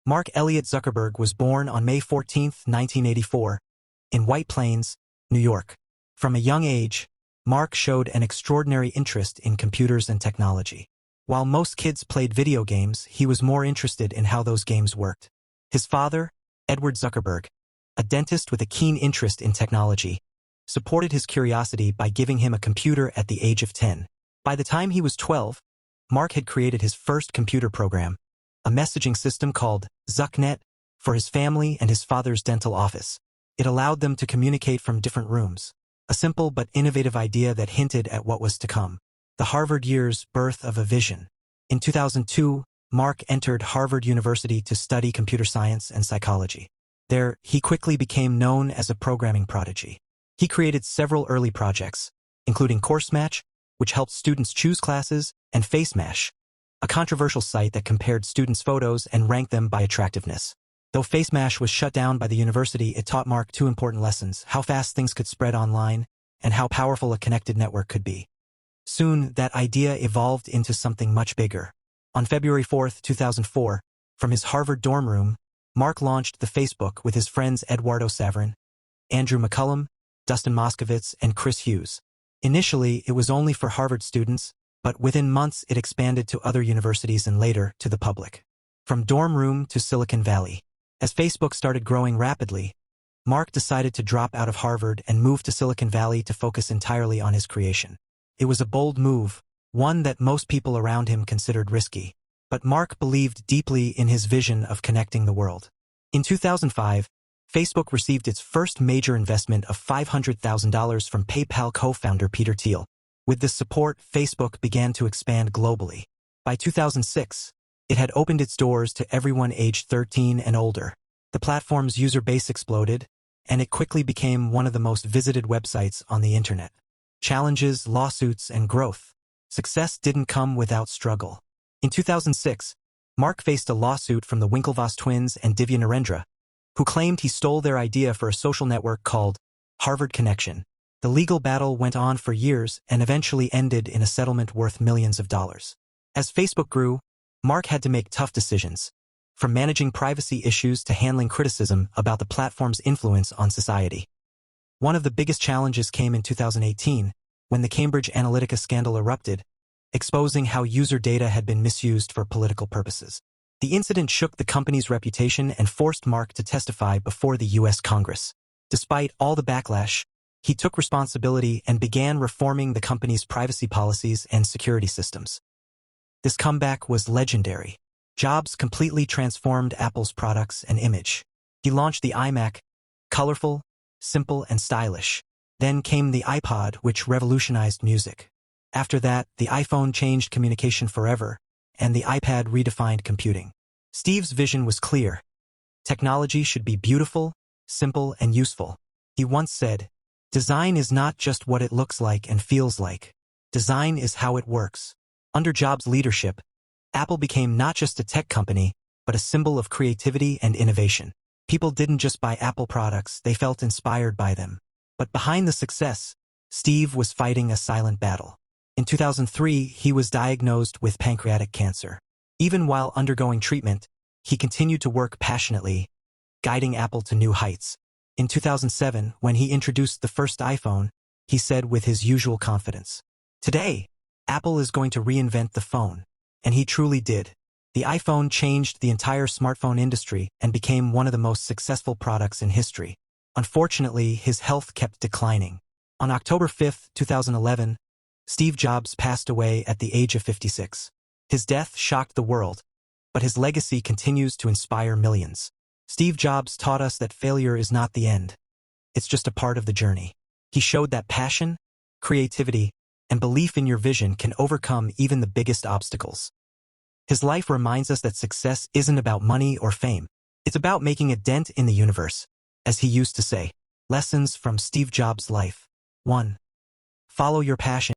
Mark Elliott Zuckerberg was born on May 14, 1984, in White Plains, New York. From a young age, Mark showed an extraordinary interest in computers and technology. While most kids played video games, he was more interested in how those games worked. His father, Edward Zuckerberg, a dentist with a keen interest in technology, supported his curiosity by giving him a computer at the age of 10. By the time he was 12, Mark had created his first computer program, a messaging system called ZuckNet, for his family and his father's dental office. It allowed them to communicate from different rooms, a simple but innovative idea that hinted at what was to come. The Harvard years, birth of a vision. In 2002, Mark entered Harvard University to study computer science and psychology. There, he quickly became known as a programming prodigy. He created several early projects, including CourseMatch, which helped students choose classes, and FaceMash, a controversial site that compared students' photos and ranked them by attractiveness. Though FaceMash was shut down by the university, it taught Mark two important lessons: how fast things could spread online, and how powerful a connected network could be. Soon, that idea evolved into something much bigger. On February 4, 2004, from his Harvard dorm room, Mark launched the Facebook with his friends Eduardo Saverin, Andrew McCullum, Dustin Moskovitz, and Chris Hughes. Initially, it was only for Harvard students, but within months it expanded to other universities and later to the public. From dorm room to Silicon Valley. As Facebook started growing rapidly, Mark decided to drop out of Harvard and move to Silicon Valley to focus entirely on his creation. It was a bold move, one that most people around him considered risky. But Mark believed deeply in his vision of connecting the world. In 2005, Facebook received its first major investment of $500,000 from PayPal co-founder Peter Thiel. With this support, Facebook began to expand globally. By 2006, it had opened its doors to everyone aged 13 and older. The platform's user base exploded, and it quickly became one of the most visited websites on the internet. Challenges, lawsuits, and growth. Success didn't come without struggle. In 2006, Mark faced a lawsuit from the Winklevoss twins and Divya Narendra, who claimed he stole their idea for a social network called Harvard Connection. The legal battle went on for years and eventually ended in a settlement worth millions of dollars. As Facebook grew, Mark had to make tough decisions, from managing privacy issues to handling criticism about the platform's influence on society. One of the biggest challenges came in 2018, when the Cambridge Analytica scandal erupted, exposing how user data had been misused for political purposes. The incident shook the company's reputation and forced Mark to testify before the U.S. Congress. Despite all the backlash, he took responsibility and began reforming the company's privacy policies and security systems. This comeback was legendary. Jobs completely transformed Apple's products and image. He launched the iMac, colorful, simple, and stylish. Then came the iPod, which revolutionized music. After that, the iPhone changed communication forever, and the iPad redefined computing. Steve's vision was clear. Technology should be beautiful, simple, and useful. He once said, "Design is not just what it looks like and feels like. Design is how it works." Under Jobs' leadership, Apple became not just a tech company, but a symbol of creativity and innovation. People didn't just buy Apple products, they felt inspired by them. But behind the success, Steve was fighting a silent battle. In 2003, he was diagnosed with pancreatic cancer. Even while undergoing treatment, he continued to work passionately, guiding Apple to new heights. In 2007, when he introduced the first iPhone, he said with his usual confidence, "Today, Apple is going to reinvent the phone." And he truly did. The iPhone changed the entire smartphone industry and became one of the most successful products in history. Unfortunately, his health kept declining. On October 5, 2011, Steve Jobs passed away at the age of 56. His death shocked the world, but his legacy continues to inspire millions. Steve Jobs taught us that failure is not the end. It's just a part of the journey. He showed that passion, creativity, and belief in your vision can overcome even the biggest obstacles. His life reminds us that success isn't about money or fame. It's about making a dent in the universe, as he used to say. Lessons from Steve Jobs' life. 1. Follow your passion.